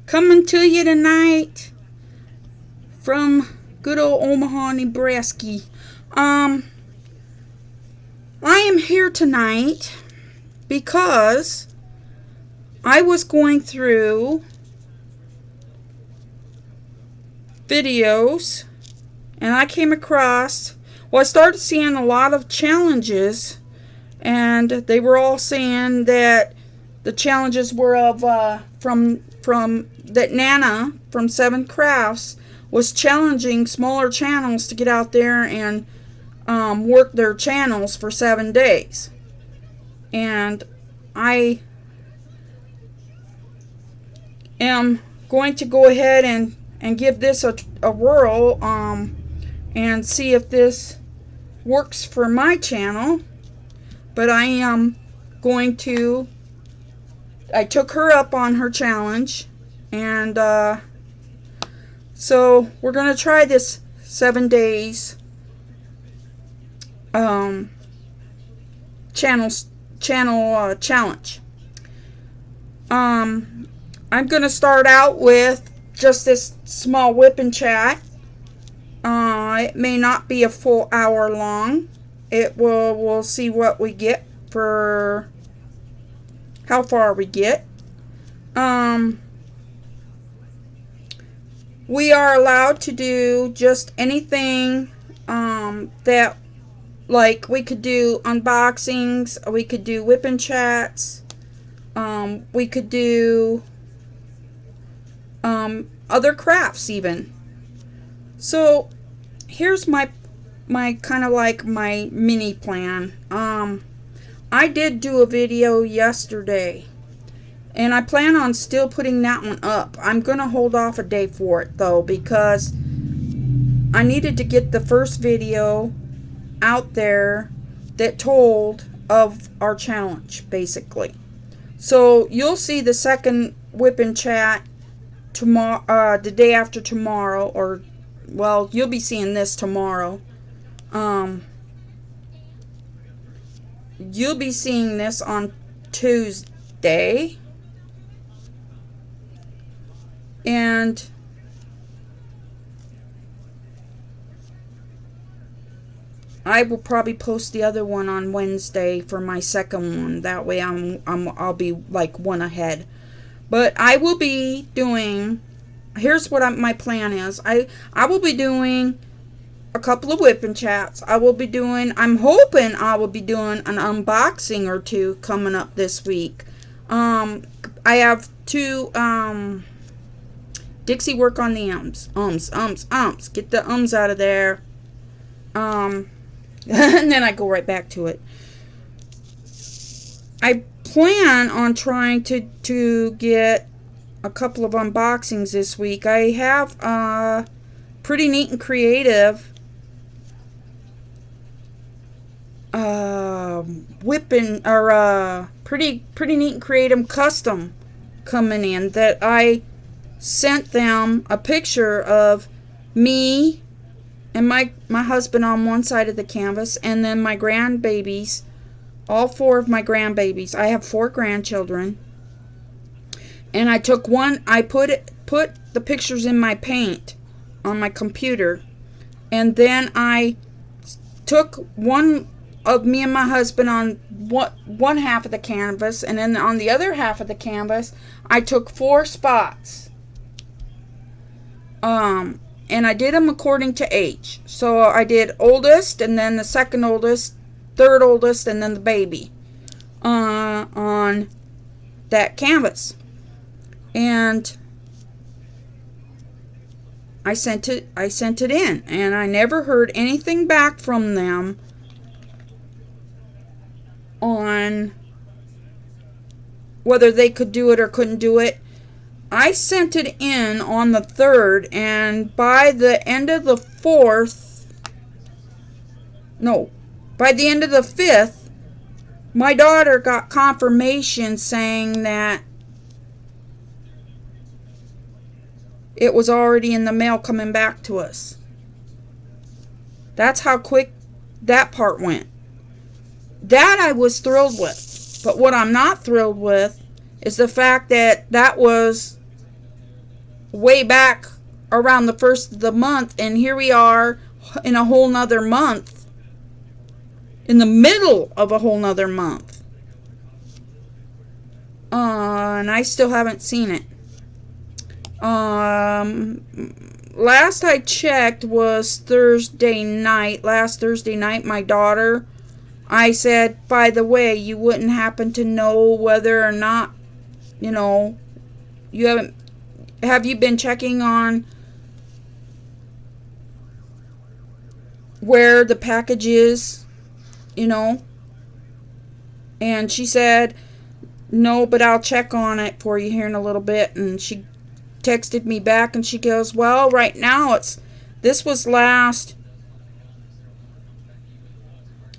Coming to you tonight from good old Omaha, Nebraska. I am here tonight because I was going through videos and I came across, I started seeing a lot of challenges, and they were all saying that the challenges were of from that Nana from 7 Crafts was challenging smaller channels to get out there and work their channels for 7 days. And I am going to go ahead and give this a whirl and see if this works for my channel. But I am going to, I took her up on her challenge, and so we're going to try this 7 days channel challenge. I'm going to start out with just this small WIP and chat. It may not be a full hour long. We'll see what we get for how far we get. We are allowed to do just anything that, like, we could do unboxings, we could do WIP and chats, we could do other crafts even. So here's my kind of like my mini plan. I did do a video yesterday, and I plan on still putting that one up. I'm gonna hold off a day for it though, because I needed to get the first video out there that told of our challenge, basically. So you'll see the second WIP and chat tomorrow, the day after tomorrow, or, well, you'll be seeing this tomorrow. You'll be seeing this on Tuesday, and I will probably post the other one on Wednesday for my second one. That way I'll be like one ahead. But I will be doing, here's what my plan is. I will be doing a couple of WIP and chats. I'm hoping I will be doing an unboxing or two coming up this week. I have 2 Dixie, work on the ums. Get the ums out of there. And then I go right back to it. I plan on trying to get a couple of unboxings this week. I have pretty neat and creative whipping, or pretty neat and creative custom coming in, that I sent them a picture of me and my husband on one side of the canvas, and then my grandbabies, all 4 of my grandbabies. I have 4 grandchildren, and I took one. I put the pictures in my paint on my computer, and then I took one of me and my husband on one half of the canvas, and then on the other half of the canvas I took 4 spots. And I did them according to age. So I did oldest, and then the second oldest, third oldest, and then the baby on that canvas. And I sent it in, and I never heard anything back from them on whether they could do it or couldn't do it. I sent it in on the 3rd, and by the end of the 5th, my daughter got confirmation saying that it was already in the mail coming back to us. That's how quick that part went. That I was thrilled with. But what I'm not thrilled with is the fact that that was way back around the first of the month, and here we are in a whole nother month, in the middle of a whole nother month, and I still haven't seen it. Last I checked was Thursday night. Last Thursday night, my daughter, I said, by the way, you wouldn't happen to know whether or not, have you been checking on where the package is, And she said, no, but I'll check on it for you here in a little bit. And she texted me back and she goes, well, right now this was I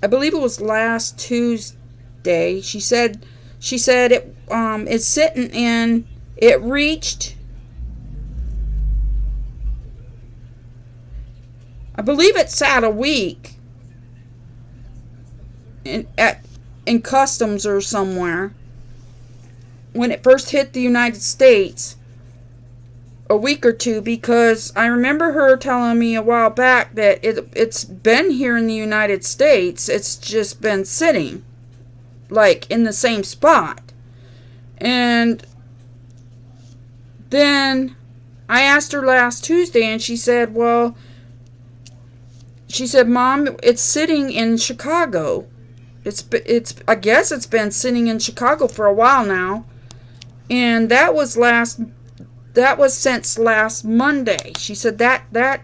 believe it was last Tuesday. She said it's sitting in, it reached, I believe it sat a week in customs or somewhere when it first hit the United States, a week or two, because I remember her telling me a while back that it's been here in the United States. It's just been sitting like in the same spot. And then I asked her last Tuesday and she said, Mom, it's sitting in Chicago. I guess it's been sitting in Chicago for a while now. And that was since last Monday. She said that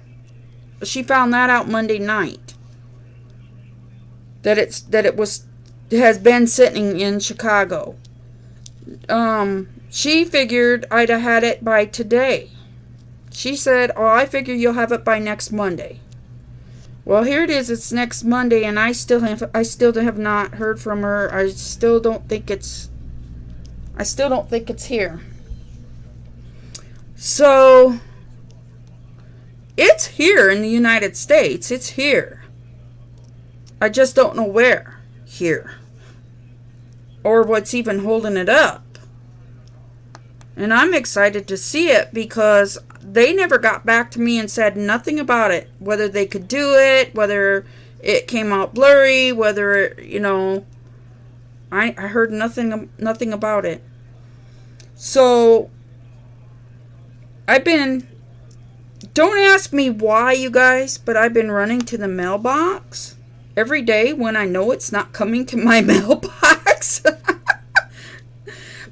she found that out Monday night. That it has been sitting in Chicago. She figured I'd have had it by today. She said, I figure you'll have it by next Monday. Well, here it is. It's next Monday, and I still have not heard from her. I still don't think it's here. So, it's here in the United States. It's here. I just don't know where here. Or what's even holding it up. And I'm excited to see it because they never got back to me and said nothing about it. Whether they could do it, whether it came out blurry, whether, I heard nothing about it. So, don't ask me why, you guys, but I've been running to the mailbox every day when I know it's not coming to my mailbox.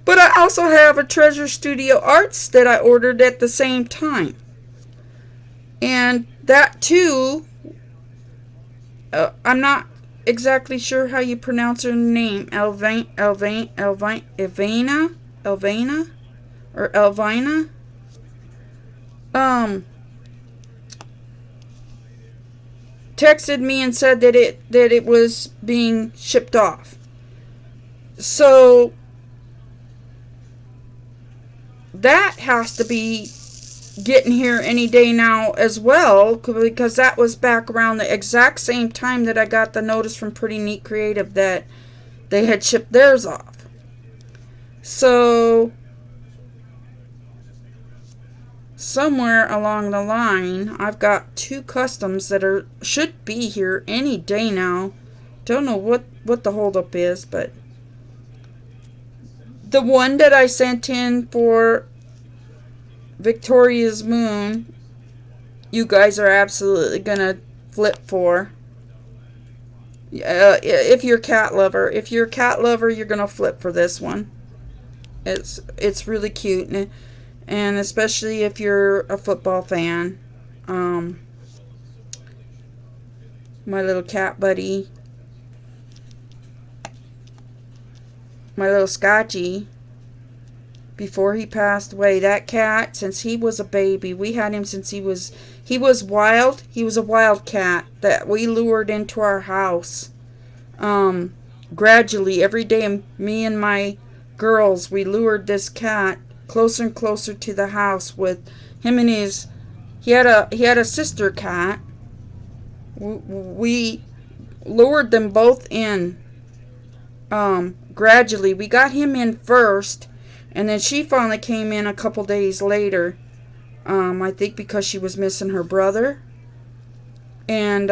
But I also have a Treasure Studio Arts that I ordered at the same time. And that too, I'm not exactly sure how you pronounce her name. Elvina? Or Elvina? Texted me and said that it was being shipped off. So that has to be getting here any day now as well, because that was back around the exact same time that I got the notice from Pretty Neat Creative that they had shipped theirs off. So somewhere along the line, I've got 2 customs that should be here any day now. Don't know what the holdup is, but the one that I sent in for Victoria's Moon, you guys are absolutely gonna flip for. If you're a cat lover, you're gonna flip for this one. It's really cute, and especially if you're a football fan. My little cat buddy, my little Scotchy, before he passed away, that cat, since he was a baby, we had him since he was wild. He was a wild cat that we lured into our house. Gradually, every day, me and my girls, we lured this cat closer and closer to the house with him and he had a sister cat. We lured them both in. Gradually, we got him in first, and then she finally came in a couple days later. I think because she was missing her brother. And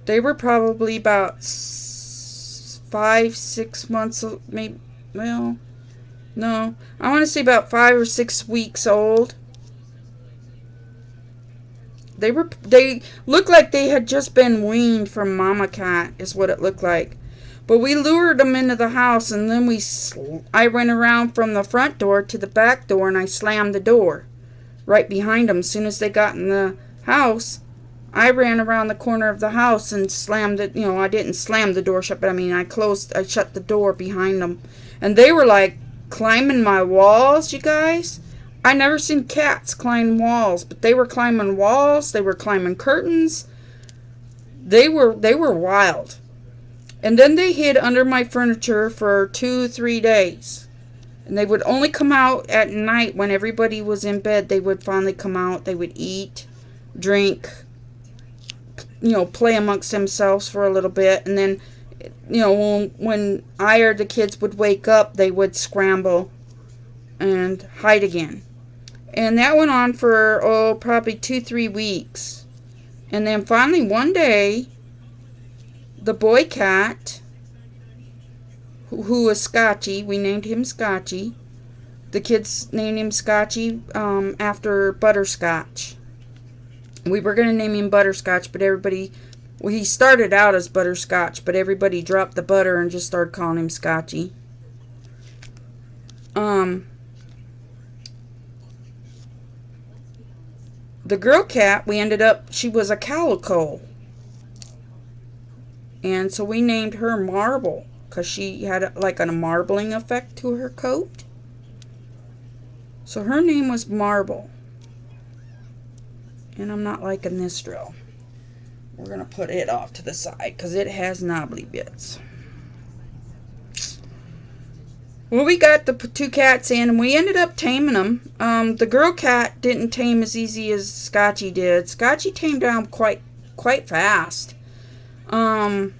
they were probably about 5, 6 months, maybe. Well, no, I want to say about 5 or 6 weeks old. They looked like they had just been weaned from Mama Cat, is what it looked like. But we lured them into the house, and then I went around from the front door to the back door, and I slammed the door right behind them. As soon as they got in the house, I ran around the corner of the house and slammed it. I didn't slam the door shut, but I shut the door behind them. And they were like climbing my walls, you guys. I never seen cats climb walls, but they were climbing walls. They were climbing curtains. They were wild. And then they hid under my furniture for 2-3 days. And they would only come out at night when everybody was in bed. They would finally come out. They would eat, drink, play amongst themselves for a little bit. And then, when I or the kids would wake up, they would scramble and hide again. And that went on for, probably 2-3 weeks. And then finally one day, the boy cat, who was Scotchy, we named him Scotchy. The kids named him Scotchy after butterscotch. We were going to name him Butterscotch, but he started out as Butterscotch, but everybody dropped the butter and just started calling him Scotchy. The girl cat, she was a calico. And so we named her Marble, because she had like a marbling effect to her coat. So her name was Marble. And I'm not liking this drill. We're going to put it off to the side because it has knobbly bits. Well, we got the 2 cats in, and we ended up taming them. The girl cat didn't tame as easy as Scotchy did. Scotchy tamed down quite fast. I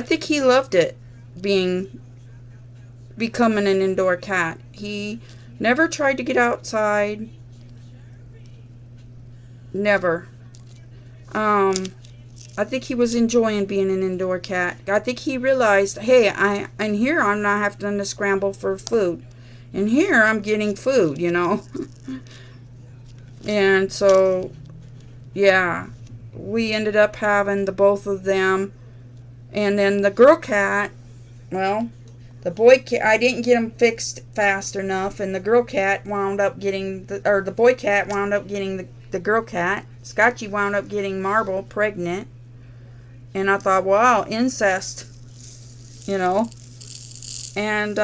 think he loved it, becoming an indoor cat. He never tried to get outside. Never. I think he was enjoying being an indoor cat. I think he realized, hey, in here I'm not having to scramble for food. In here I'm getting food, And so, yeah, we ended up having the both of them. And then the girl cat, well, the boy cat, I didn't get him fixed fast enough, and the girl cat wound up getting, the boy cat wound up getting the girl cat. Scotchy wound up getting Marble pregnant. And I thought, wow, incest, And,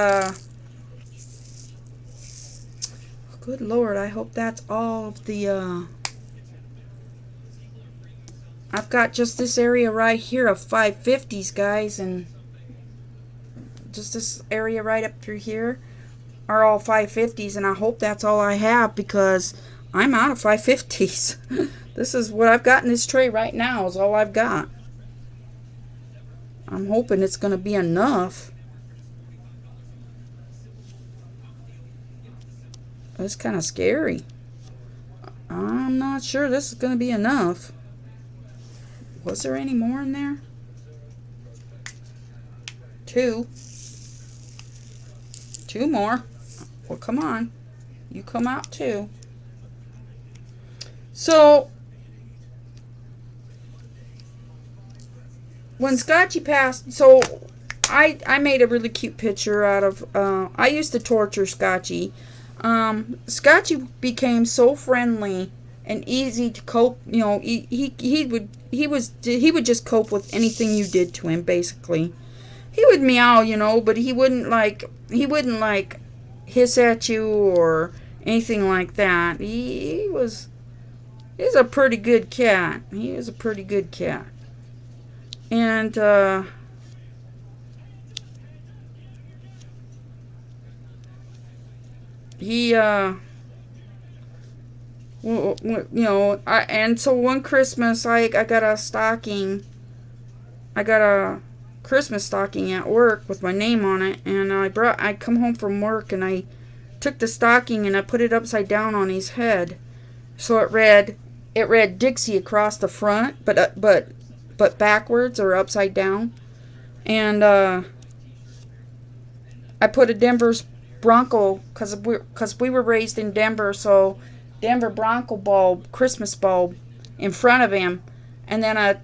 good Lord, I hope that's all of the, I've got just this area right here of 550s, guys, and just this area right up through here are all 550s, and I hope that's all I have because I'm out of 550s. This is what I've got in this tray right now is all I've got. I'm hoping it's going to be enough. That's kind of scary. I'm not sure this is going to be enough. Was there any more in there? 2. 2 more. Well, come on. You come out too. So, when Scotchy passed, so I made a really cute picture out of, I used to torture Scotchy. Scotchy became so friendly and easy to cope. He would just cope with anything you did to him. Basically, he would meow, but he wouldn't like hiss at you or anything like that. He's a pretty good cat. He is a pretty good cat, and he and so one Christmas I got a stocking. I got a Christmas stocking at work with my name on it, and I come home from work and I took the stocking and I put it upside down on his head. So it read Dixie across the front, but backwards or upside down. And I put a Denver's Bronco, because we were raised in Denver, so Denver Bronco bulb, Christmas bulb, in front of him. And then I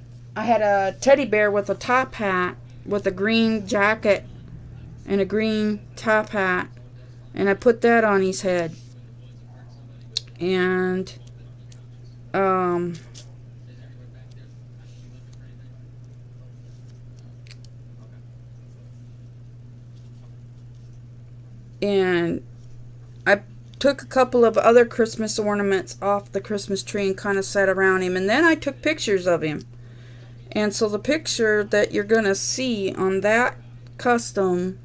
had a teddy bear with a top hat, with a green jacket and a green top hat. And I put that on his head. And and I took a couple of other Christmas ornaments off the Christmas tree and kind of set around him. And then I took pictures of him. And so the picture that you're going to see on that custom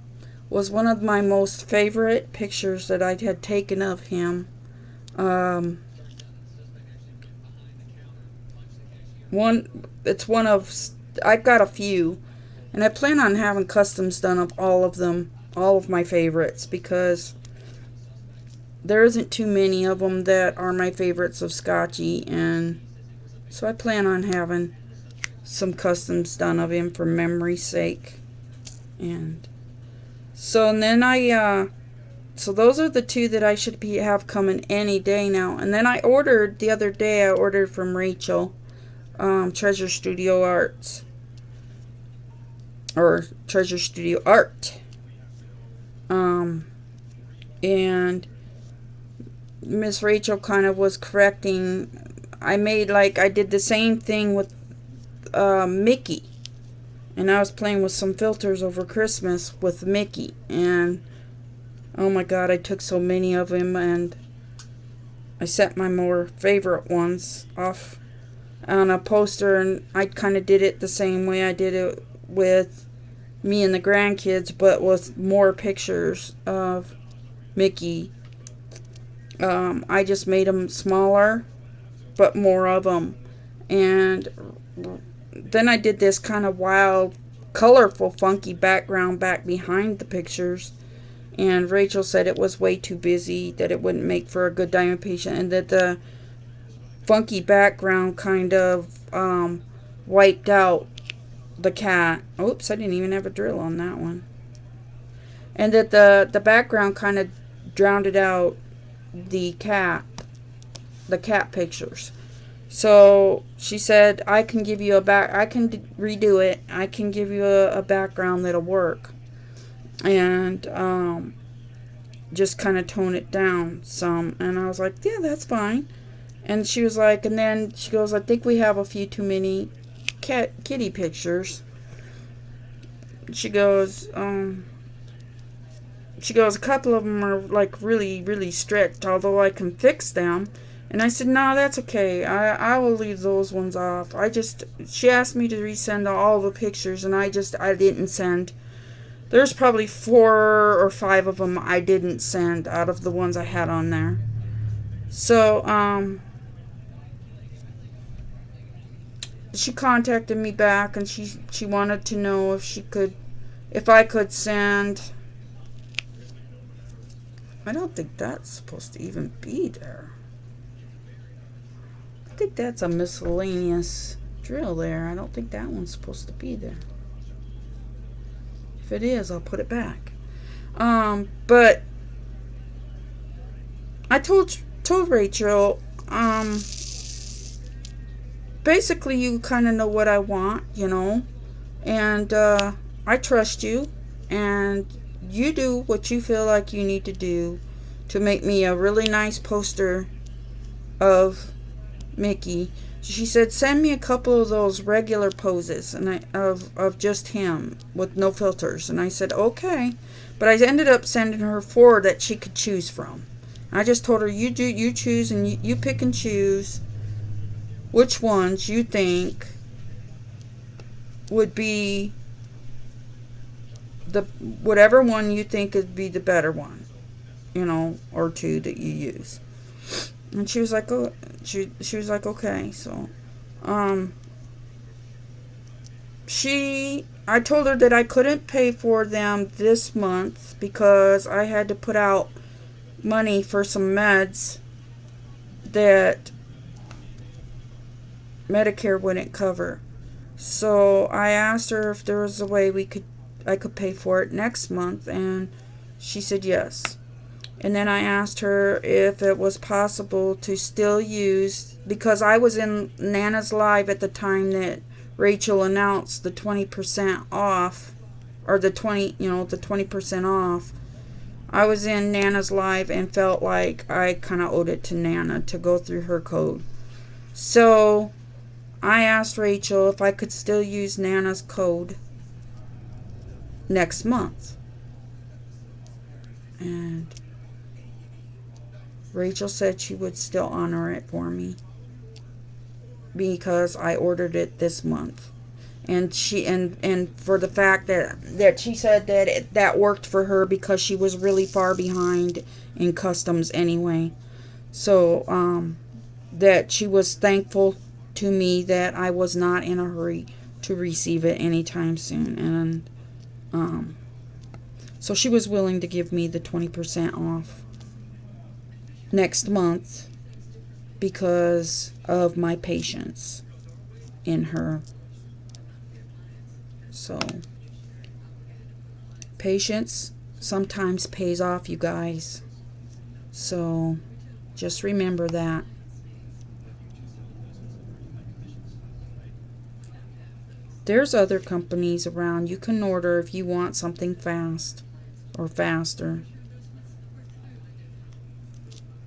was one of my most favorite pictures that I had taken of him. I've got a few, and I plan on having customs done of all of them, all of my favorites, because there isn't too many of them that are my favorites of Scotchy, and so I plan on having some customs done of him for memory's sake. And then so those are the two that I should have coming any day now. And then the other day I ordered from Rachel, Treasure Studio Arts, or Treasure Studio Art. And Miss Rachel kind of was correcting. I did the same thing with Mickey. And I was playing with some filters over Christmas with Mickey. And oh my God, I took so many of him, and I set my more favorite ones off on a poster, and I kind of did it the same way I did it with me and the grandkids, but with more pictures of Mickey. I just made them smaller, but more of them. And then I did this kind of wild, colorful, funky background back behind the pictures. And Rachel said it was way too busy, that it wouldn't make for a good diamond patient, and that the funky background kind of wiped out the cat. Oops, I didn't even have a drill on that one. And that the background kind of drowned out the cat pictures. So she said, I can give you I can redo it. I can give you a background that'll work. And just kind of tone it down some. And I was like, yeah, that's fine. And she was like, and then she goes, I think we have a few too many kitty pictures. She goes, a couple of them are like really, really strict, although I can fix them. And I said, no, that's okay. I will leave those ones off. She asked me to resend all the pictures, and I didn't send. There's probably 4 or 5 of them I didn't send out of the ones I had on there. So, she contacted me back, and she wanted to know if I could send. I don't think that's supposed to even be there. I think that's a miscellaneous drill there. I don't think that one's supposed to be there. If it is, I'll put it back. But I told Rachel, basically you kind of know what I want, and I trust you, and you do what you feel like you need to do to make me a really nice poster of Mickey. She said, send me a couple of those regular poses, and of just him with no filters. And I said, okay. But I ended up sending her 4 that she could choose from. I just told her, you choose, and you pick and choose which ones you think would be whatever one you think would be the better one, or 2 that you use. And she was like, oh, she was like, okay. So, I told her that I couldn't pay for them this month because I had to put out money for some meds that Medicare wouldn't cover. So I asked her if there was a way I could pay for it next month, and she said yes. And then I asked her if it was possible to still use, because I was in Nana's Live at the time that Rachel announced the 20% off, or the 20% off. I was in Nana's Live and felt like I kind of owed it to Nana to go through her code. So I asked Rachel if I could still use Nana's code next month. And Rachel said she would still honor it for me because I ordered it this month. And for the fact that she said that that worked for her because she was really far behind in customs anyway. So that she was thankful to me that I was not in a hurry to receive it anytime soon. And so she was willing to give me the 20% off next month because of my patience in her. So patience sometimes pays off, you guys. So just remember that. There's other companies around you can order if you want something fast or faster.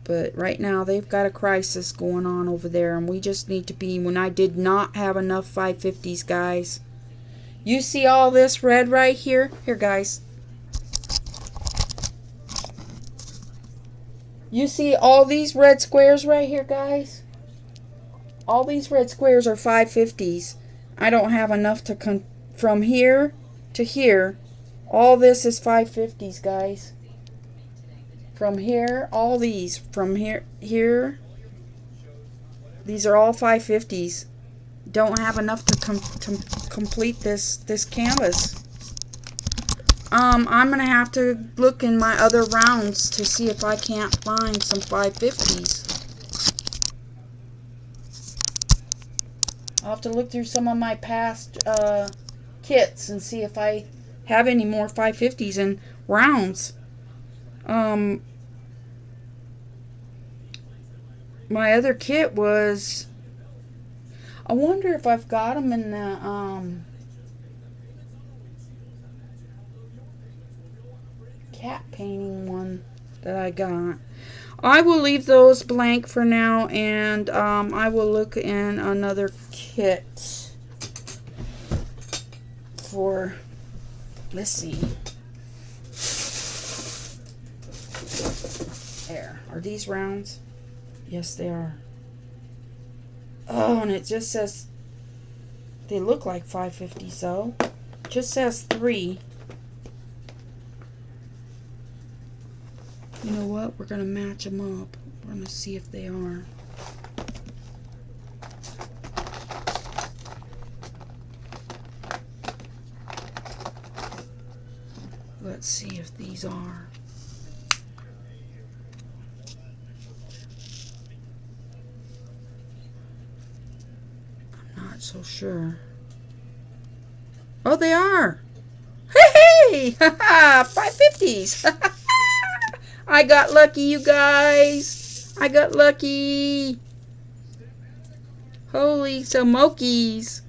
But right now they've got a crisis going on over there, and we just need to be, when I did not have enough 550s, guys. You see all this red right here? Here, guys. You see all these red squares right here, guys? All these red squares are 550s. I don't have enough to from here to here. All this is 550s, guys. From here, all these. From here, these are all 550s. Don't have enough to complete this canvas. I'm gonna have to look in my other rounds to see if I can't find some 550s. I'll have to look through some of my past kits and see if I have any more 550s in rounds. My other kit was, I wonder if I've got them in the cat painting one that I got. I will leave those blank for now, and I will look in another kit for, let's see. There. Are these rounds? Yes, they are. Oh, and it just says, they look like 550s though. It just says 3. You know what? We're going to match them up. We're going to see if they are. Let's see if these are. I'm not so sure. Oh, they are. Hey! Haha! 550s! I got lucky, you guys. I got lucky. Holy smokies.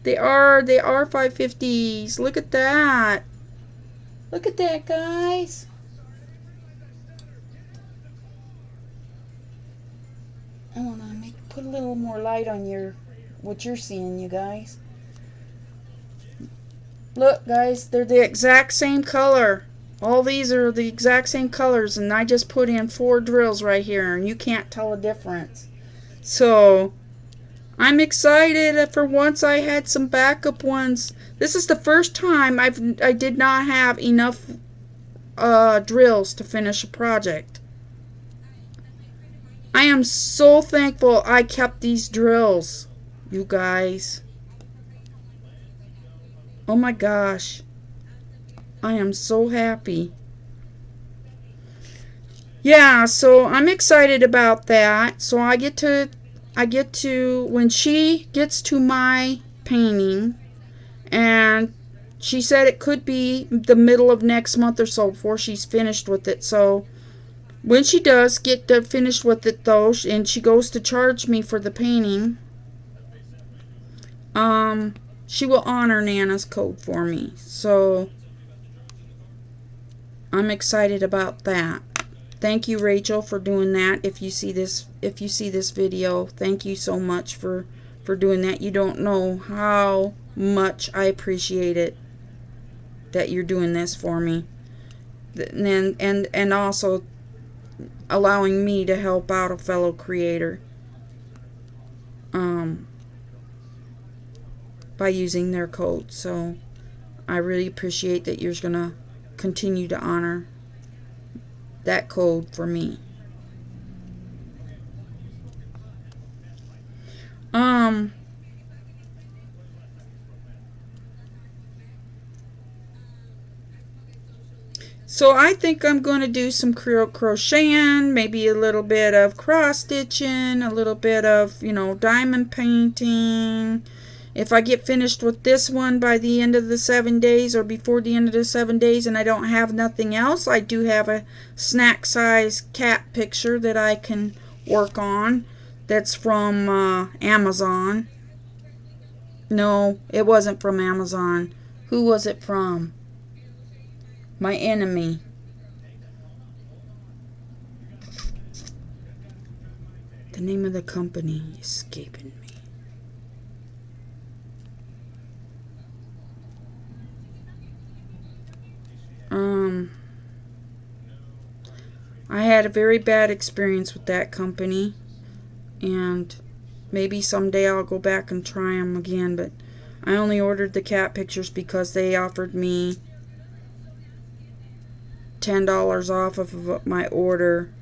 They are 550s. Look at that. Look at that, guys. I want to put a little more light on what you're seeing, you guys. Look, guys, they're the exact same color. All these are the exact same colors, and I just put in 4 drills right here, and you can't tell a difference. So I'm excited. For once I had some backup ones. This is the first time I did not have enough drills to finish a project. I am so thankful I kept these drills, you guys. Oh my gosh. I am so happy. yeah, so I'm excited about that. So I get to when she gets to my painting, and she said it could be the middle of next month or so before she's finished with it. So when she does get finished with it though, and she goes to charge me for the painting, um she will honor Nana's code for me. So I'm excited about that. Thank you, Rachel, for doing that. If you see this video, thank you so much for doing that. You don't know how much I appreciate it that you're doing this for me. And also allowing me to help out a fellow creator um by using their code. So I really appreciate that you're going to continue to honor that code for me. Um, so I think I'm going to do some crocheting, maybe a little bit of cross stitching, a little bit of, diamond painting. If I get finished with this one by the end of the 7 days or before the end of the 7 days and I don't have nothing else, I do have a snack size cat picture that I can work on that's from Amazon. No, it wasn't from Amazon. Who was it from? My enemy. The name of the company is escaping me. I had a very bad experience with that company, and maybe someday I'll go back and try them again, but I only ordered the cat pictures because they offered me $10 off of my order.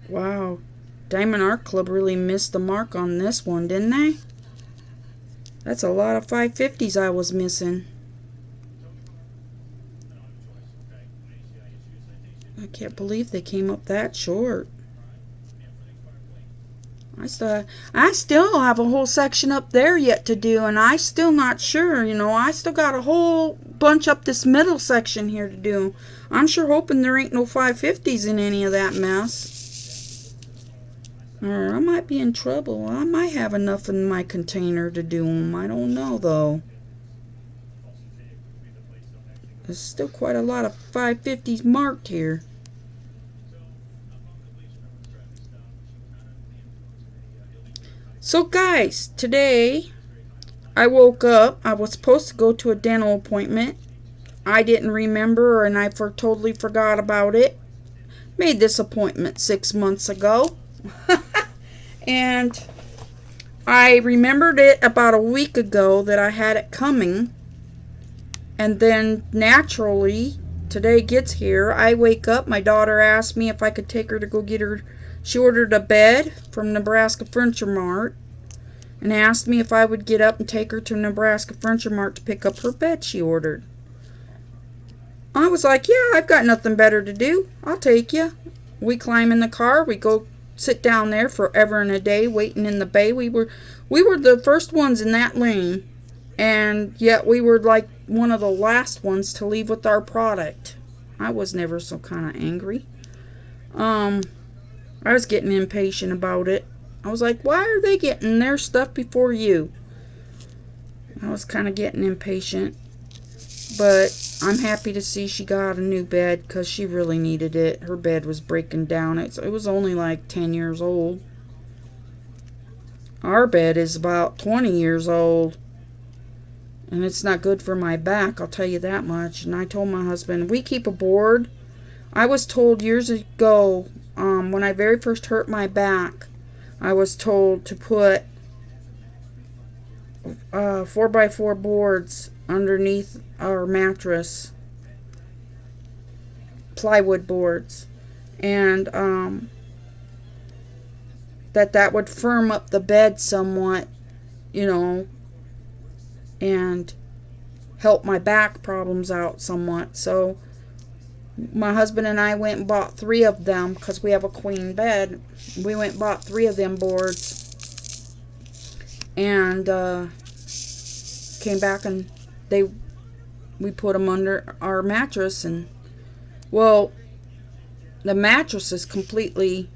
Wow, Diamond Art Club really missed the mark on this one, didn't they? That's a lot of 550s I was missing. I can't believe they came up that short. I still have a whole section up there yet to do, and I still not sure. I still got a whole bunch up this middle section here to do. I'm sure hoping there ain't no 550s in any of that mess. Or I might be in trouble. I might have enough in my container to do them. I don't know, though. There's still quite a lot of 550s marked here. So guys, today I woke up. I was supposed to go to a dental appointment. I didn't remember, and I totally forgot about it. Made this appointment 6 months ago. And I remembered it about a week ago that I had it coming. And then naturally, today gets here. I wake up. My daughter asked me if I could take her to go get her. She ordered a bed from Nebraska Furniture Mart and asked me if I would get up and take her to Nebraska Furniture Mart to pick up her bed she ordered. I was like, yeah, I've got nothing better to do. I'll take you. We climb in the car. We go sit down there forever and a day waiting in the bay. We were the first ones in that lane, and yet we were like one of the last ones to leave with our product. I was never so kind of angry. I was getting impatient about it. I was like, why are they getting their stuff before you? I was kind of getting impatient. But I'm happy to see she got a new bed because she really needed it. Her bed was breaking down. It was only like 10 years old. Our bed is about 20 years old. And it's not good for my back, I'll tell you that much. And I told my husband, we keep a board. I was told years ago, when I very first hurt my back, I was told to put 4x4 boards underneath our mattress, plywood boards, and that would firm up the bed somewhat, and help my back problems out somewhat. So my husband and I went and bought 3 of them because we have a queen bed. We went and bought 3 of them boards, and came back, and we put them under our mattress. And well, the mattress is completely,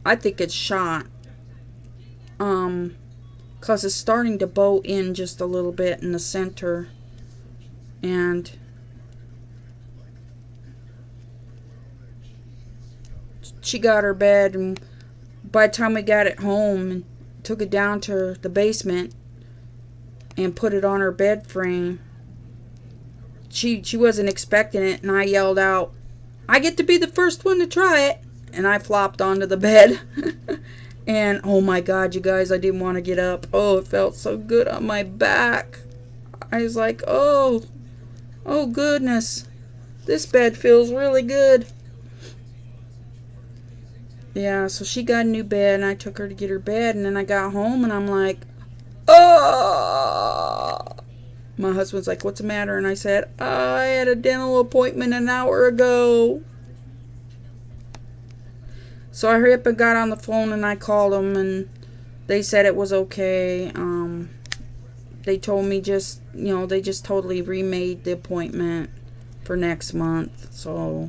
I think it's shot, because it's starting to bow in just a little bit in the center. And she got her bed, and by the time we got it home and took it down to the basement and put it on her bed frame, she wasn't expecting it, and I yelled out, "I get to be the first one to try it," and I flopped onto the bed. And oh my God, you guys, I didn't want to get up. Oh, it felt so good on my back. I was like, oh goodness, this bed feels really good. Yeah, so she got a new bed, and I took her to get her bed, and then I got home, and I'm like, oh. My husband's like, "What's the matter?" And I said, "I had a dental appointment an hour ago." So I hurried up and got on the phone, and I called them, and they said it was okay. They told me they just totally remade the appointment for next month. So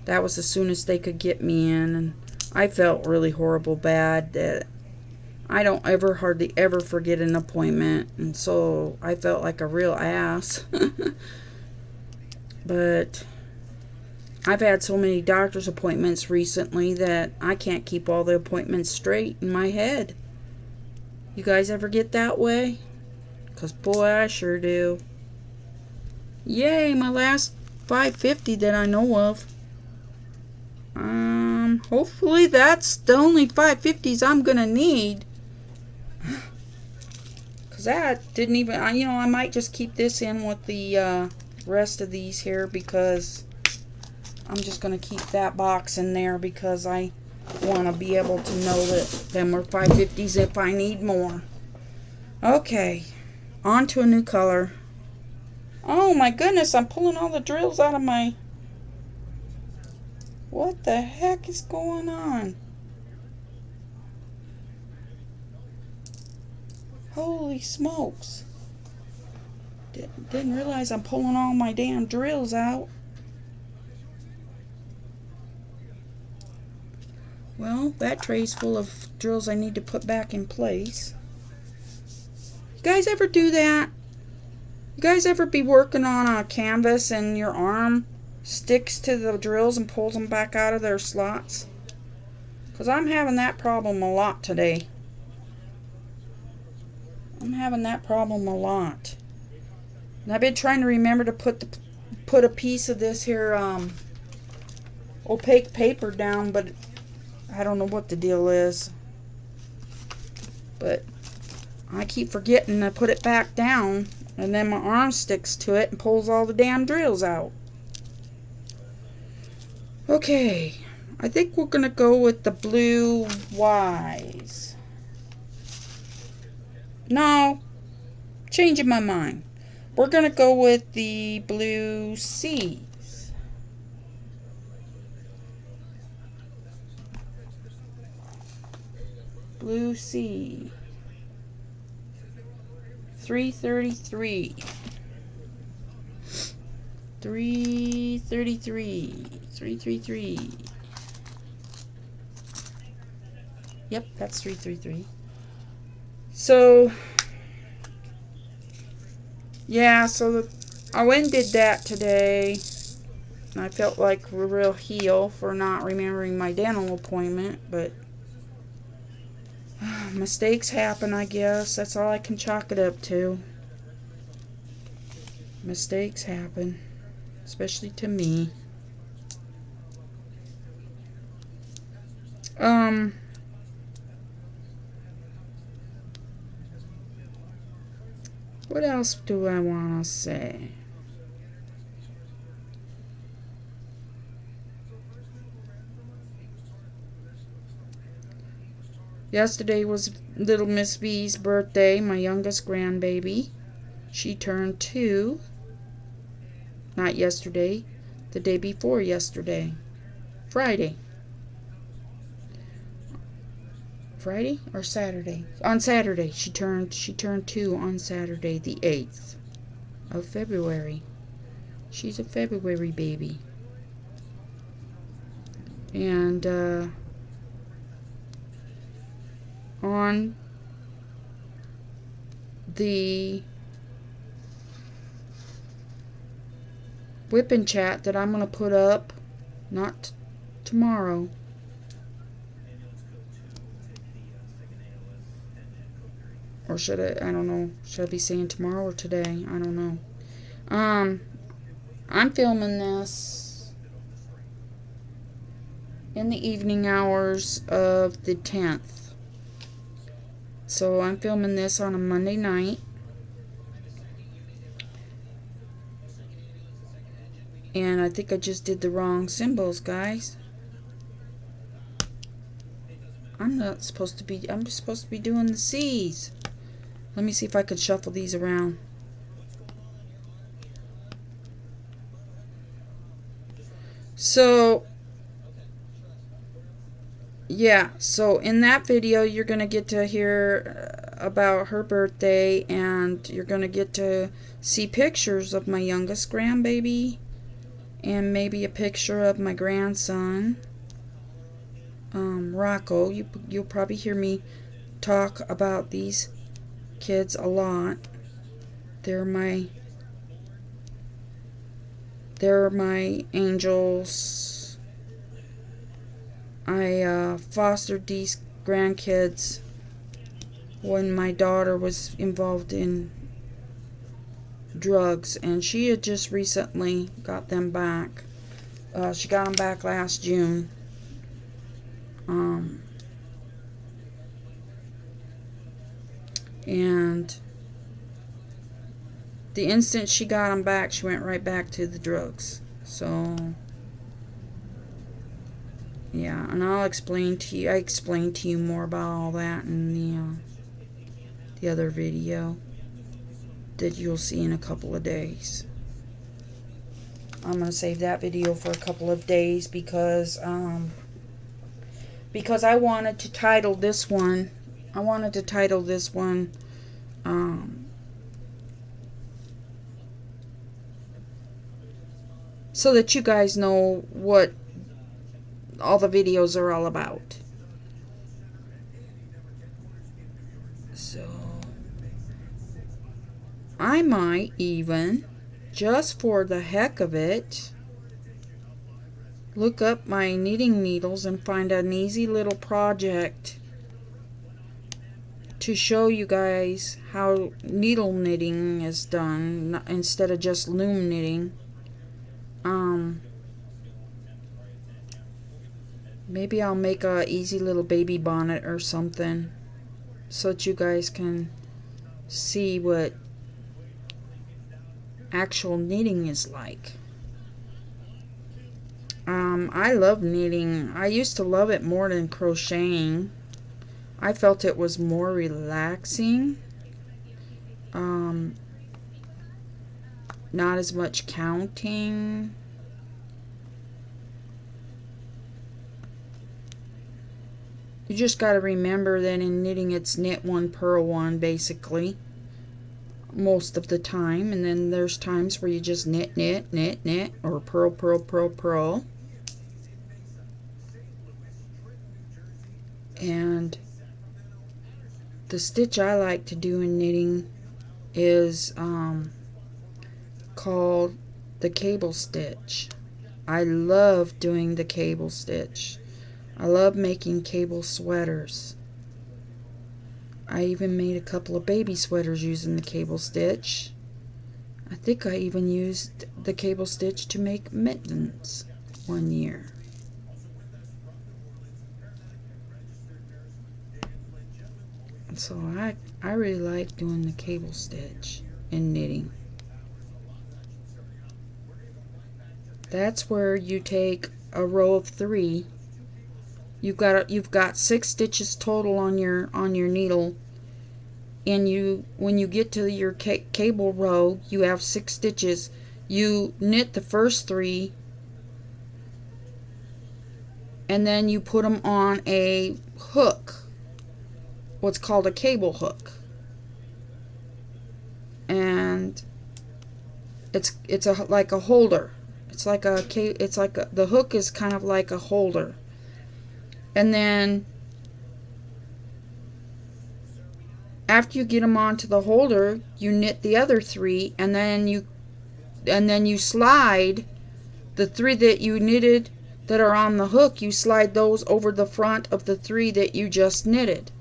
that was the soonest they could get me in. And I felt really horrible bad that I don't hardly ever forget an appointment. And so I felt like a real ass. But I've had so many doctor's appointments recently that I can't keep all the appointments straight in my head. You guys ever get that way? 'Cause boy, I sure do. Yay, my last 550 that I know of. Hopefully that's the only 550s I'm gonna need. 'Cause that didn't even, I might just keep this in with the rest of these here, because I'm just gonna keep that box in there because I want to be able to know that them are 550s if I need more. Okay, on to a new color. Oh my goodness, I'm pulling all the drills out of my... What the heck is going on? Holy smokes. Didn't realize I'm pulling all my damn drills out. Well, that tray's full of drills I need to put back in place. You guys ever do that? You guys ever be working on a canvas and your arm sticks to the drills and pulls them back out of their slots? Because I'm having that problem a lot today. I'm having that problem a lot. And I've been trying to remember to put a piece of this here opaque paper down, but I don't know what the deal is. But I keep forgetting to put it back down, and then my arm sticks to it and pulls all the damn drills out. Okay, I think we're gonna go with the blue Y's. No, changing my mind. We're gonna go with the blue C's. Blue C. 333. 333. 333. Yep, that's 333. So, yeah, so I went and did that today. And I felt like a real heel for not remembering my dental appointment, but mistakes happen, I guess. That's all I can chalk it up to. Mistakes happen, especially to me. What else do I want to say? Yesterday was little Miss V's birthday, my youngest grandbaby. She turned 2, not yesterday, the day before yesterday, Friday. Friday or Saturday? On Saturday. She turned 2 on Saturday, the 8th of February. She's a February baby. And on the WIP and Chat that I'm going to put up, not tomorrow, or should I don't know, should I be saying tomorrow or today? I don't know. I'm filming this in the evening hours of the 10th. So I'm filming this on a Monday night. And I think I just did the wrong symbols, guys. I'm supposed to be doing the C's. Let me see if I could shuffle these around. So, yeah, so in that video you're going to get to hear about her birthday, and you're going to get to see pictures of my youngest grandbaby and maybe a picture of my grandson, Rocco. You'll probably hear me talk about these kids a lot. They're my angels. I fostered these grandkids when my daughter was involved in drugs, and she had just recently got them back. She got them back last June. And the instant she got them back, she went right back to the drugs. So, yeah, and I explained to you more about all that in the other video that you'll see in a couple of days. I'm going to save that video for a couple of days because I wanted to title this one. So that you guys know what all the videos are all about. So I might even, just for the heck of it, look up my knitting needles and find an easy little project to show you guys how needle knitting is done instead of just loom knitting. Maybe I'll make a easy little baby bonnet or something so that you guys can see what actual knitting is like. I love knitting. I used to love it more than crocheting. I felt it was more relaxing. Not as much counting. You just got to remember that in knitting it's knit one, purl one, basically, most of the time. And then there's times where you just knit, knit, knit, knit, or purl, purl, purl, purl. And the stitch I like to do in knitting is called the cable stitch. I love doing the cable stitch. I love making cable sweaters. I even made a couple of baby sweaters using the cable stitch. I think I even used the cable stitch to make mittens one year. So I really like doing the cable stitch in knitting. That's where you take a row of 3. You've got 6 stitches total on your needle, and when you get to your cable row, you have 6 stitches. You knit the first 3, and then you put them on a hook, what's called a cable hook, and it's like a holder. It's like the hook is kind of like a holder, and then after you get them onto the holder, you knit the other 3, and then you slide the 3 that you knitted that are on the hook. You slide those over the front of the 3 that you just knitted,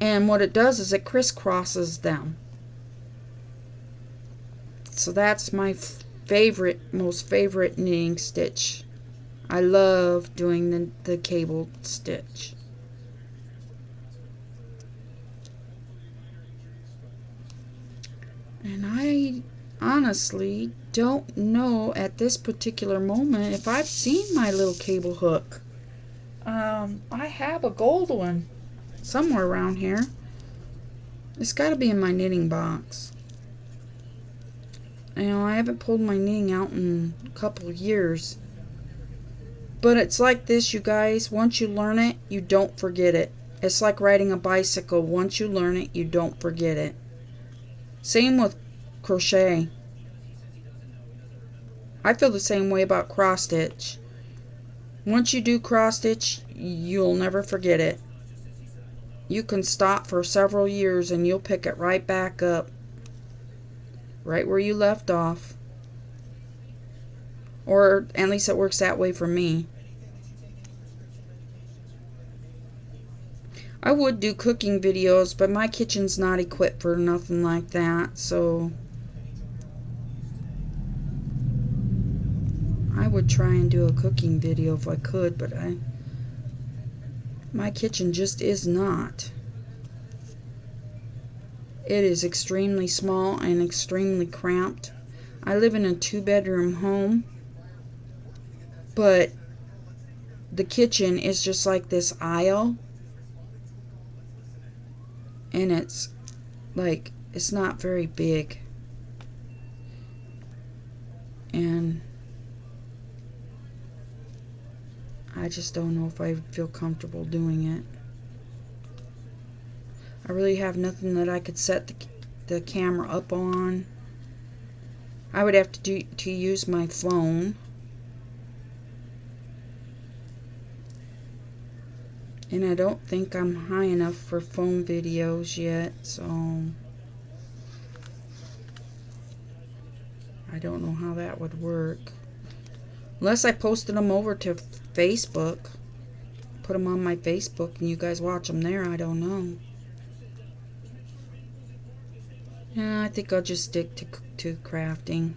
and what it does is it crisscrosses them. So that's my most favorite knitting stitch. I love doing the cable stitch. And I honestly don't know at this particular moment if I've seen my little cable hook. I have a gold one somewhere around here. It's got to be in my knitting box. You know, I haven't pulled my knitting out in a couple of years. But it's like this, you guys. Once you learn it, you don't forget it. It's like riding a bicycle. Once you learn it, you don't forget it. Same with crochet. I feel the same way about cross stitch. Once you do cross stitch, you'll never forget it. You can stop for several years and you'll pick it right back up, right where you left off. Or at least it works that way for me. I would do cooking videos, but my kitchen's not equipped for nothing like that, so I would try and do a cooking video if I could, but my kitchen just is not. It is extremely small and extremely cramped. I live in a 2-bedroom home, but the kitchen is just like this aisle, and it's not very big, and I just don't know if I feel comfortable doing it. I really have nothing that I could set the camera up on. I would have to use my phone. And I don't think I'm high enough for phone videos yet, so I don't know how that would work. Unless I posted them over to Facebook. Put them on my Facebook and you guys watch them there, I don't know. Yeah, I think I'll just stick to crafting.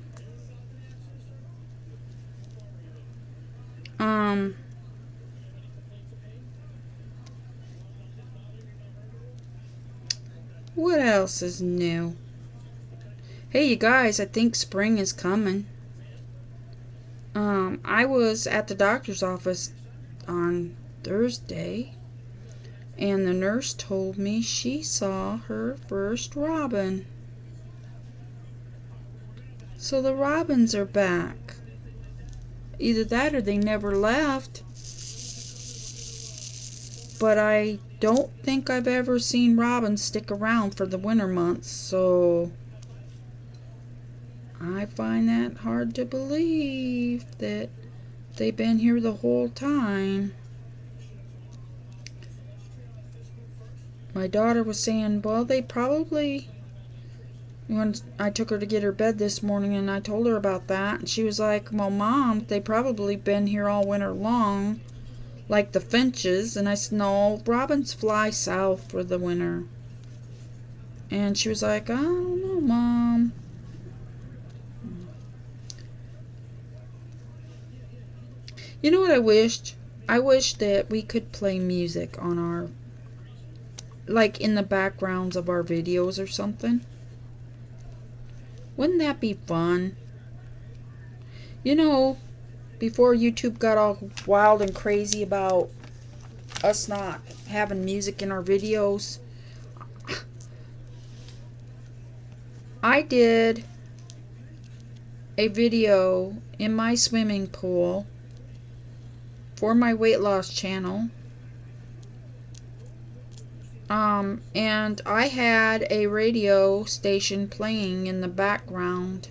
What else is new? Hey, you guys, I think spring is coming. I was at the doctor's office on Thursday, and the nurse told me she saw her first robin. So the robins are back. Either that or they never left. But I don't think I've ever seen robins stick around for the winter months, so I find that hard to believe that they've been here the whole time. My daughter was saying, well, they probably, when I took her to get her bed this morning and I told her about that, and she was like, well, Mom, they probably been here all winter long, like the finches. And I said, no, robins fly south for the winter. And she was like, I don't know, Mom. You know what I wished? I wished that we could play music on our, like in the backgrounds of our videos or something. Wouldn't that be fun? You know, before YouTube got all wild and crazy about us not having music in our videos, I did a video in my swimming pool for my weight loss channel. And I had a radio station playing in the background.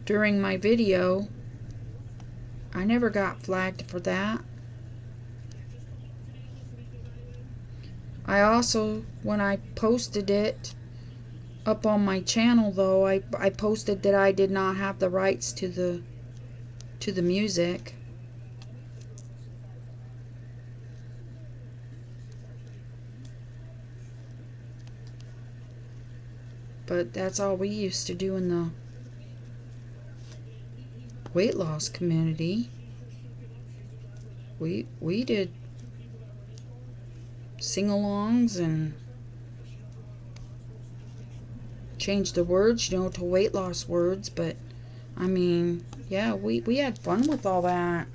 During my video. I never got flagged for that. I also, when I posted it up on my channel though, I posted that I did not have the rights to the music. But that's all we used to do in the weight loss community. We did sing-alongs and changed the words, to weight loss words, but I mean, yeah, we had fun with all that.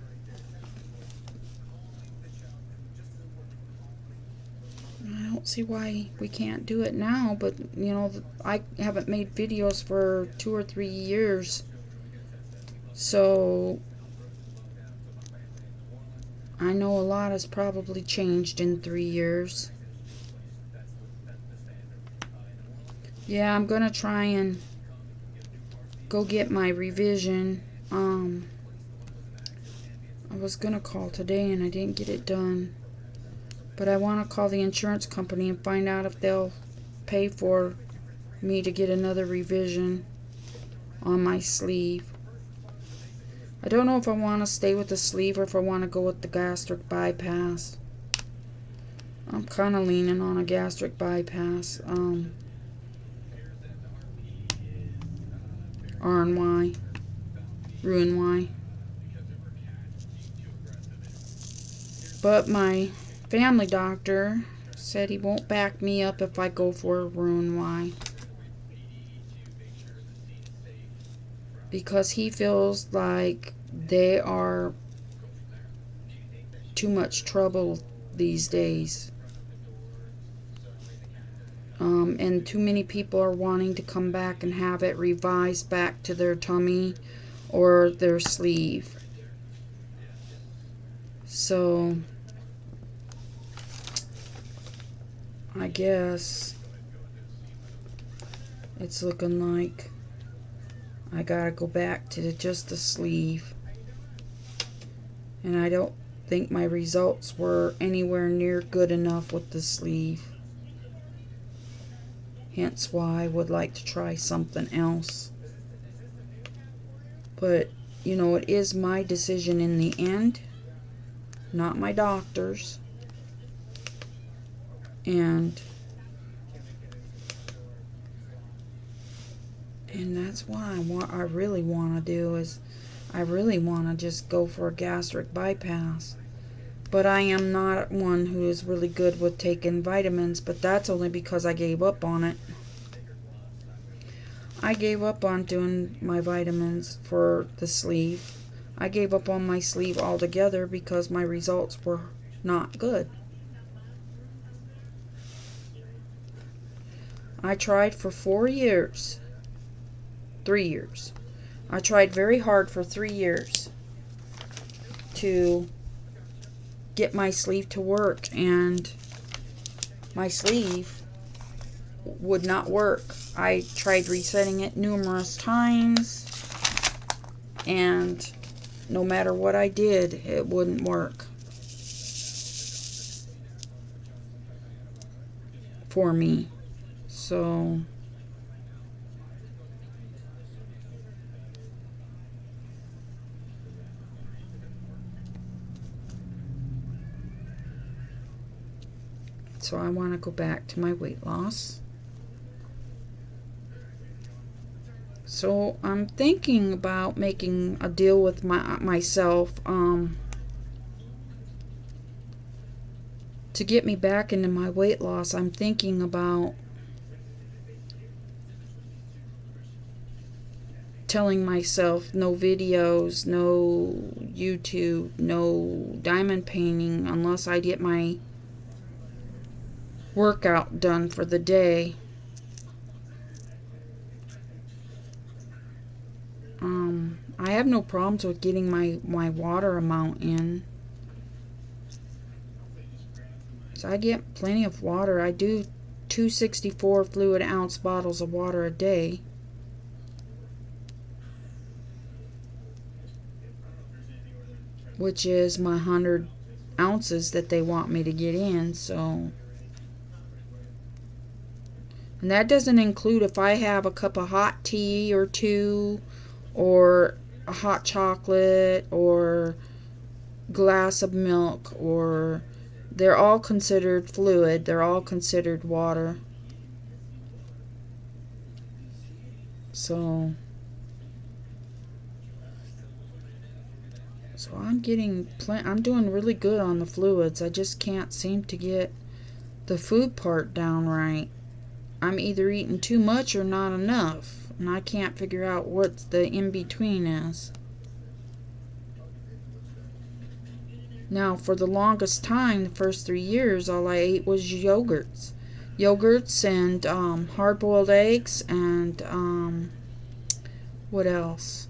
I don't see why we can't do it now, but I haven't made videos for 2 or 3 years, so I know a lot has probably changed in 3 years. Yeah, I'm gonna try and go get my revision. I was gonna call today and I didn't get it done, but I want to call the insurance company and find out if they'll pay for me to get another revision on my sleeve. I don't know if I want to stay with the sleeve or if I want to go with the gastric bypass. I'm kind of leaning on a gastric bypass. R&Y. Roux-en-Y. But my family doctor said he won't back me up if I go for a Roux-en-Y, because he feels like they are too much trouble these days. And too many people are wanting to come back and have it revised back to their tummy or their sleeve. So I guess it's looking like I gotta go back to just the sleeve. And I don't think my results were anywhere near good enough with the sleeve. Hence why I would like to try something else. But, it is my decision in the end, not my doctor's. And that's what I really want to do, is I really want to just go for a gastric bypass. But I am not one who is really good with taking vitamins, but that's only because I gave up on it. I gave up on doing my vitamins for the sleeve. I gave up on my sleeve altogether because my results were not good. I tried for 4 years. 3 years. I tried very hard for 3 years to get my sleeve to work, and my sleeve would not work. I tried resetting it numerous times, and no matter what I did, it wouldn't work for me. So I want to go back to my weight loss. So I'm thinking about making a deal with myself to get me back into my weight loss. I'm thinking about telling myself no videos, no YouTube, no diamond painting unless I get my workout done for the day. I have no problems with getting my water amount in. So I get plenty of water. I do 264 fluid ounce bottles of water a day. Which is my 100 ounces that they want me to get in. So, and that doesn't include if I have a cup of hot tea or two, or a hot chocolate, or glass of milk, or they're all considered fluid. They're all considered water. So I'm doing really good on the fluids. I just can't seem to get the food part down right. I'm either eating too much or not enough, and I can't figure out what the in-between is. Now, for the longest time, the first 3 years, all I ate was yogurts. Yogurts and hard-boiled eggs and what else?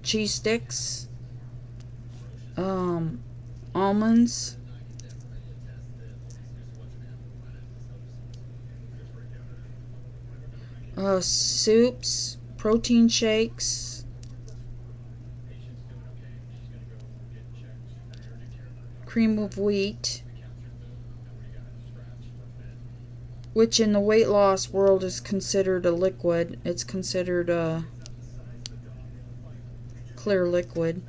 Cheese sticks, almonds, soups, protein shakes, cream of wheat, which in the weight loss world is considered a liquid. It's considered a clear liquid.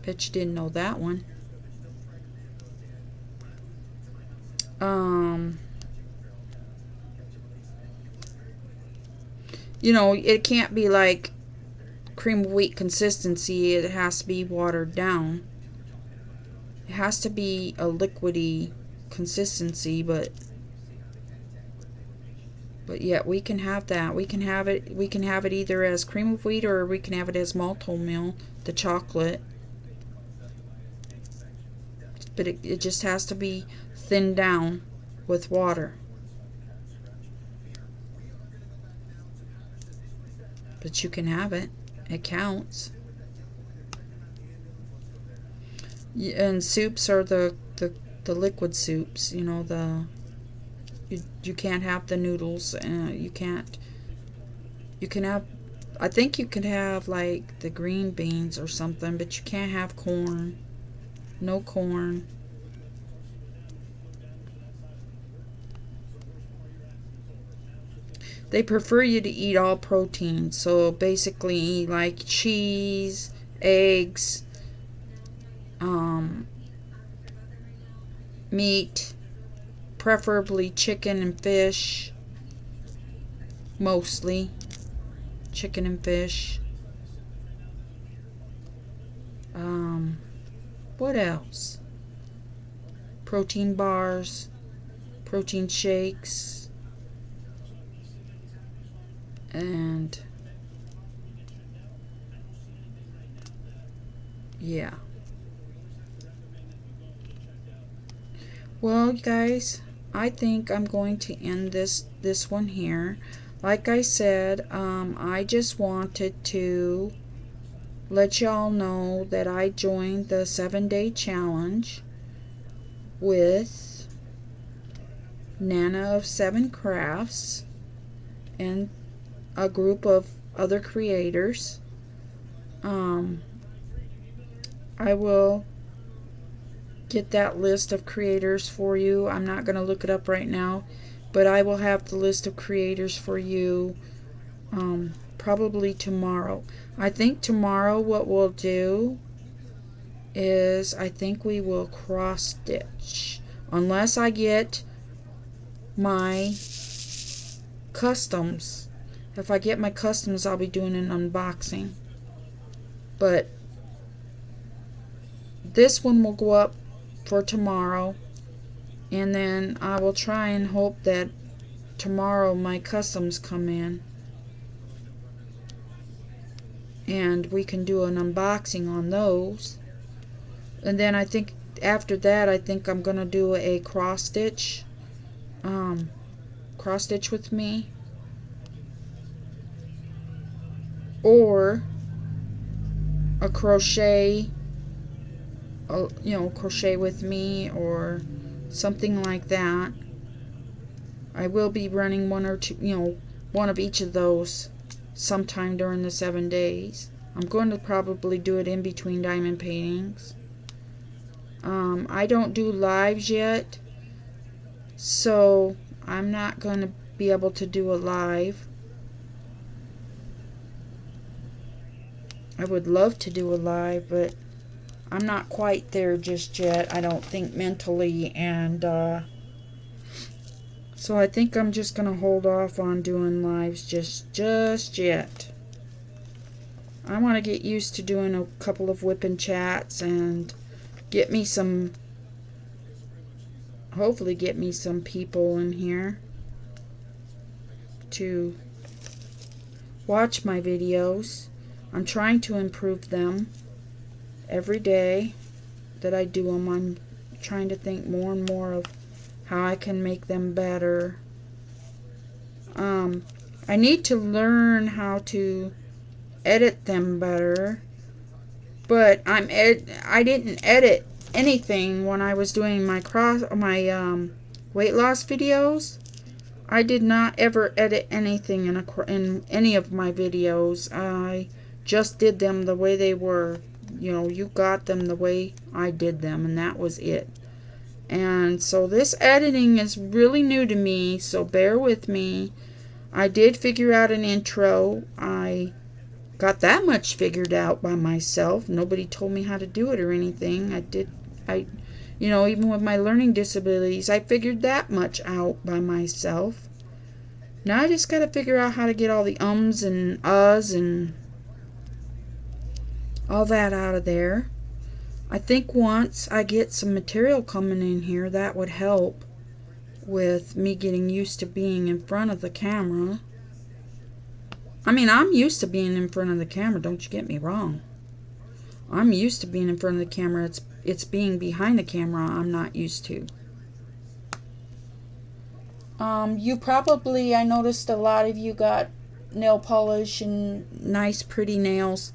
Bet you didn't know that one. You know, it can't be like cream of wheat consistency. It has to be watered down. It has to be a liquidy consistency, but yet we can have that. We can have it either as cream of wheat, or we can have it as malto-meal, the chocolate. But it just has to be thinned down with water. But you can have it. It counts. And soups are the liquid soups. You know, you can't have the noodles. You can have, I think you can have like the green beans or something, but you can't have corn. No corn. They prefer you to eat all protein. So basically like cheese, eggs, meat, preferably chicken and fish. Mostly chicken and fish. What else? Protein bars, protein shakes, and yeah. Well, guys, I think I'm going to end this one here. Like I said, I just wanted to let y'all know that I joined the 7-day challenge with Nana of 7 Crafts and a group of other creators. I will get that list of creators for you. I'm not going to look it up right now, but I will have the list of creators for you probably tomorrow. I think tomorrow what we'll do is I think we will cross stitch, unless I get my customs. If I get my customs, I'll be doing an unboxing, but this one will go up for tomorrow, and then I will try and hope that tomorrow my customs come in, and we can do an unboxing on those. And then I think after that, I think I'm gonna do a cross stitch with me, or a crochet, crochet with me, or something like that. I will be running one or two, one of each of those sometime during the 7 days. I'm going to probably do it in between diamond paintings. I don't do lives yet, so I'm not going to be able to do a live. I would love to do a live, but I'm not quite there just yet, I don't think, mentally, and so I think I'm just going to hold off on doing lives just yet. I want to get used to doing a couple of WIP and chats and get me some, hopefully get me some people in here to watch my videos. I'm trying to improve them every day that I do them. I'm trying to think more and more of how I can make them better. I need to learn how to edit them better, but I didn't edit anything when I was doing my weight loss videos. I did not ever edit anything in any of my videos. I just did them the way they were. You got them the way I did them, and that was it. And so this editing is really new to me, so bear with me. I did figure out an intro. I got that much figured out by myself. Nobody told me how to do it or anything. Even with my learning disabilities, I figured that much out by myself. Now I just got to figure out how to get all the ums and uhs and all that out of there. I think once I get some material coming in here, that would help with me getting used to being in front of the camera. I mean, I'm used to being in front of the camera, don't you get me wrong. I'm used to being in front of the camera. It's being behind the camera I'm not used to. I noticed a lot of you got nail polish and nice pretty nails.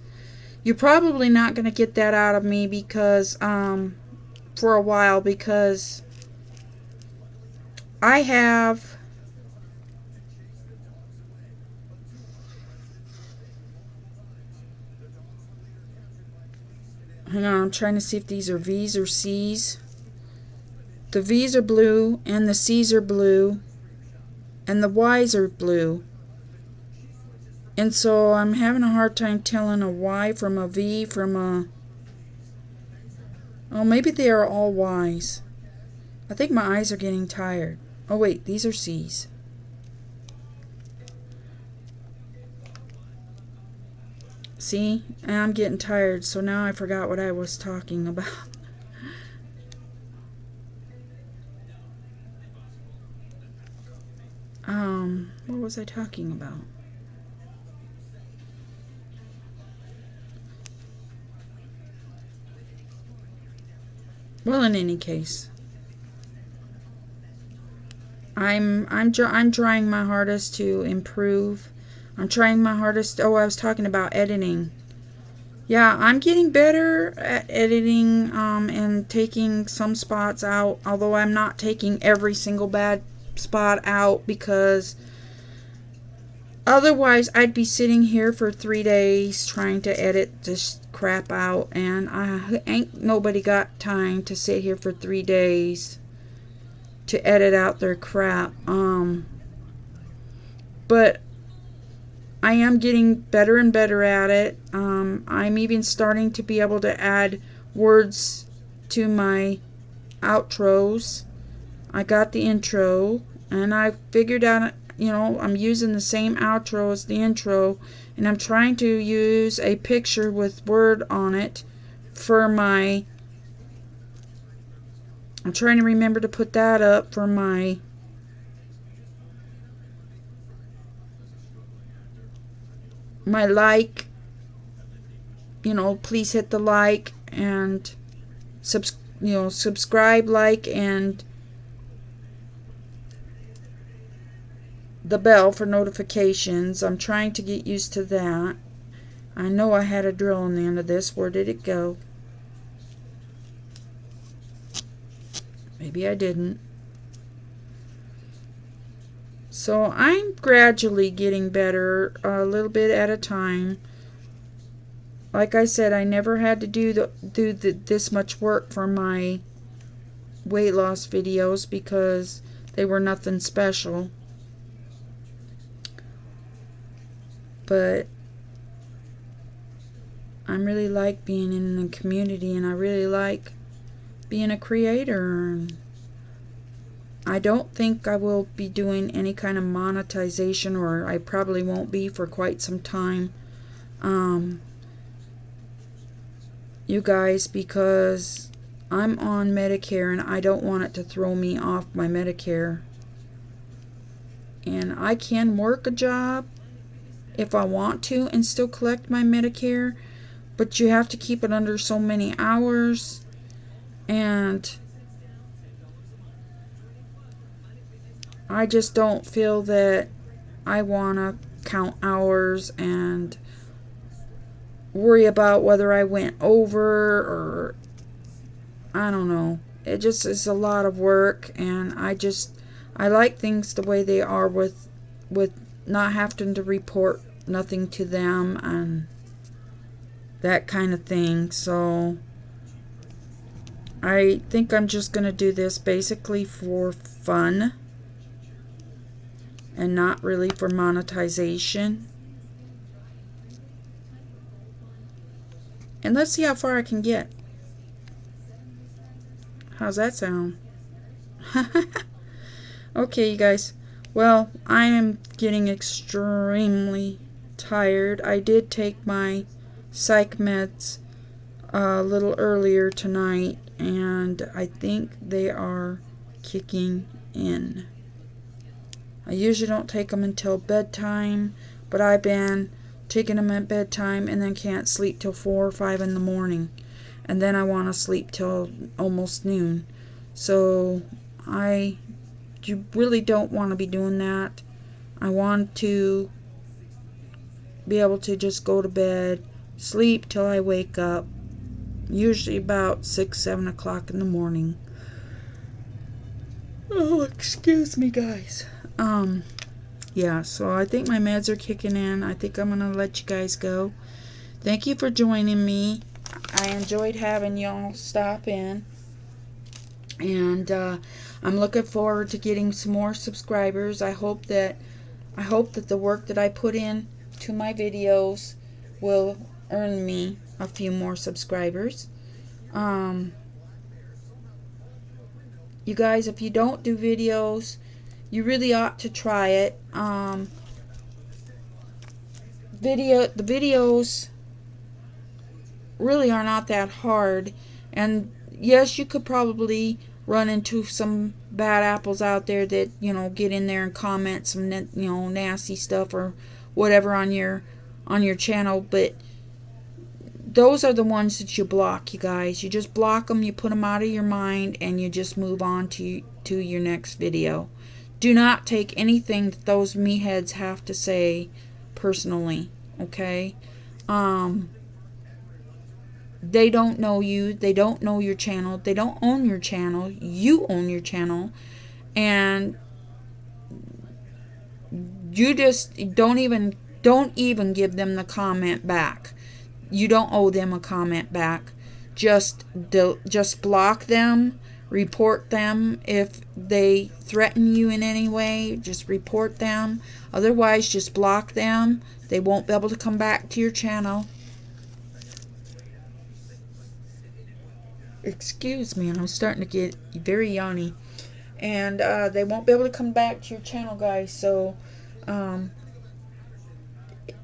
You're probably not going to get that out of me because, for a while, because I have hang on, I'm trying to see if these are V's or C's. The V's are blue, and the C's are blue, and the Y's are blue. And so I'm having a hard time telling a Y from a V from a... Oh, maybe they are all Y's. I think my eyes are getting tired. Oh wait, these are C's. See? And I'm getting tired, so now I forgot what I was talking about. What was I talking about? Well, in any case, I'm trying my hardest to improve. I'm trying my hardest. Oh, I was talking about editing. Yeah, I'm getting better at editing and taking some spots out, although I'm not taking every single bad spot out, because otherwise I'd be sitting here for 3 days trying to edit this crap out, and I ain't nobody got time to sit here for 3 days to edit out their crap. But I am getting better and better at it. I'm even starting to be able to add words to my outros. I got the intro, and I figured out, I'm using the same outro as the intro, and I'm trying to use a picture with word on it for my... I'm trying to remember to put that up for my please hit the like and subscribe, like, and the bell for notifications. I'm trying to get used to that. I know I had a drill on the end of this. Where did it go? Maybe I didn't. So I'm gradually getting better, a little bit at a time. Like I said, I never had to do this much work for my weight loss videos because they were nothing special. But I really like being in the community, and I really like being a creator. And I don't think I will be doing any kind of monetization, or I probably won't be for quite some time. You guys, because I'm on Medicare and I don't want it to throw me off my Medicare. And I can work a job if I want to and still collect my Medicare, but you have to keep it under so many hours, and I just don't feel that I want to count hours and worry about whether I went over, or I don't know. It just is a lot of work, and I like things the way they are with not having to report nothing to them and that kind of thing. So I think I'm just going to do this basically for fun and not really for monetization. And let's see how far I can get. How's that sound? Okay, you guys. Well, I am getting extremely tired. I did take my psych meds a little earlier tonight, and I think they are kicking in. I usually don't take them until bedtime, but I've been taking them at bedtime and then can't sleep till 4 or 5 in the morning, and then I want to sleep till almost noon. So you really don't want to be doing that. I want to be able to just go to bed, sleep till I wake up, usually about 6, 7 o'clock in the morning. Oh, excuse me, guys. Yeah, so I think my meds are kicking in. I think I'm going to let you guys go. Thank you for joining me. I enjoyed having y'all stop in. And I'm looking forward to getting some more subscribers. I hope that the work that I put in to my videos will earn me a few more subscribers. You guys, if you don't do videos, you really ought to try it. The videos really are not that hard, and yes, you could probably run into some bad apples out there that get in there and comment some nasty stuff or whatever on your channel, but those are the ones that you block, you guys. You just block them, you put them out of your mind, and you just move on to your next video. Do not take anything that those meatheads have to say personally, okay? They don't know you. They don't know your channel. They don't own your channel. You own your channel. And you just don't even give them the comment back. You don't owe them a comment back. Just block them. Report them. If they threaten you in any way, just report them. Otherwise, just block them. They won't be able to come back to your channel. Excuse me, I'm starting to get very yawny. And they won't be able to come back to your channel, guys. So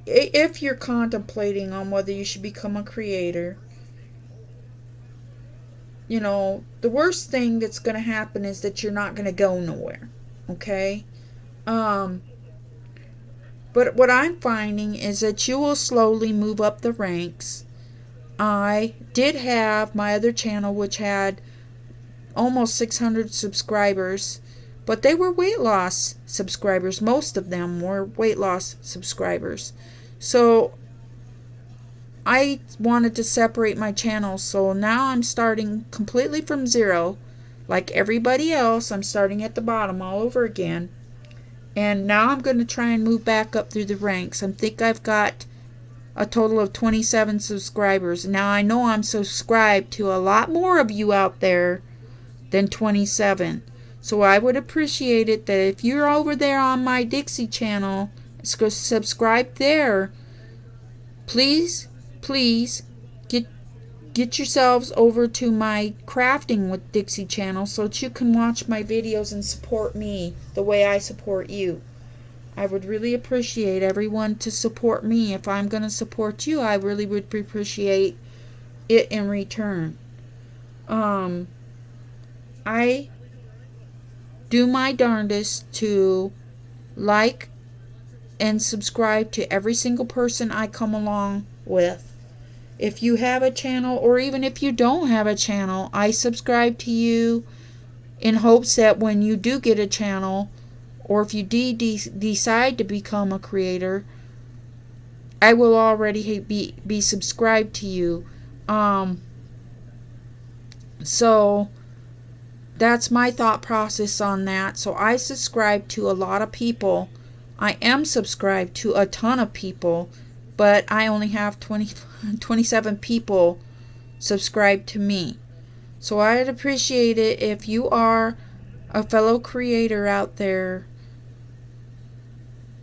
if you're contemplating on whether you should become a creator, the worst thing that's going to happen is that you're not going to go nowhere, okay? But what I'm finding is that you will slowly move up the ranks. I did have my other channel, which had almost 600 subscribers, but they were weight loss subscribers. Most of them were weight loss subscribers. So I wanted to separate my channels, so now I'm starting completely from zero. Like everybody else, I'm starting at the bottom all over again. And now I'm going to try and move back up through the ranks. I think I've got a total of 27 subscribers. Now I know I'm subscribed to a lot more of you out there than 27. So I would appreciate it that if you're over there on my Dixie channel, subscribe there. Please get yourselves over to my Crafting with Dixie channel so that you can watch my videos and support me the way I support you. I would really appreciate everyone to support me. If I'm going to support you, I really would appreciate it in return. I do my darndest to like and subscribe to every single person I come along with. If you have a channel, or even if you don't have a channel, I subscribe to you in hopes that when you do get a channel, or if you decide to become a creator, I will already be subscribed to you. So that's my thought process on that. So I subscribe to a lot of people. I am subscribed to a ton of people, but I only have 27 people subscribed to me. So I'd appreciate it if you are a fellow creator out there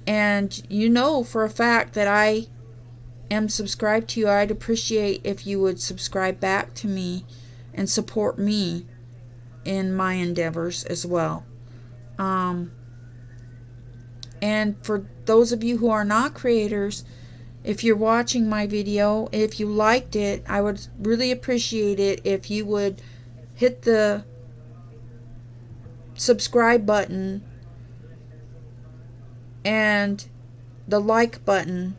and you know for a fact that I am subscribed to you. I'd appreciate if you would subscribe back to me and support me in my endeavors as well. And for those of you who are not creators, if you're watching my video, if you liked it, I would really appreciate it if you would hit the subscribe button and the like button.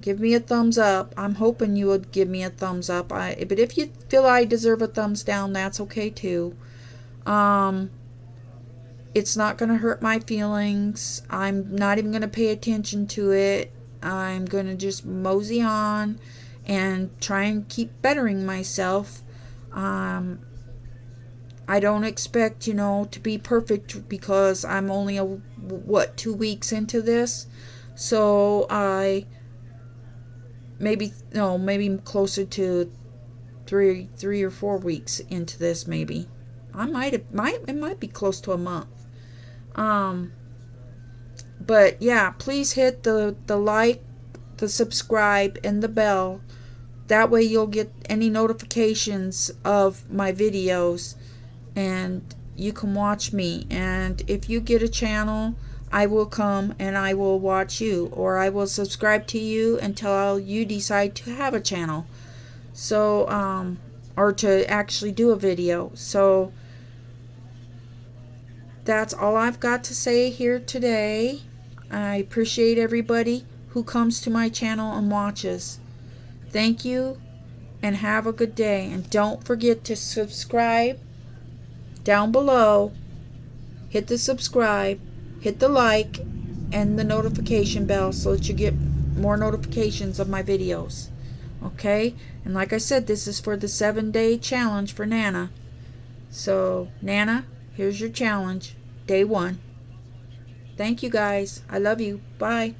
Give me a thumbs up. I'm hoping you would give me a thumbs up. But if you feel I deserve a thumbs down, that's okay too. It's not going to hurt my feelings. I'm not even going to pay attention to it. I'm going to just mosey on and try and keep bettering myself. I don't expect, to be perfect because I'm only 2 weeks into this. So maybe closer to three or 4 weeks into this. Maybe it might be close to a month. But yeah, please hit the like, the subscribe, and the bell. That way you'll get any notifications of my videos and you can watch me. And if you get a channel, I will come and I will watch you, or I will subscribe to you until you decide to have a channel. So or to actually do a video. So that's all I've got to say here today. I appreciate everybody who comes to my channel and watches. Thank you and have a good day. And don't forget to subscribe down below. Hit the subscribe, hit the like, and the notification bell so that you get more notifications of my videos. Okay? And like I said, this is for the 7-day challenge for Nana. So, Nana, here's your challenge. Day 1. Thank you guys. I love you. Bye.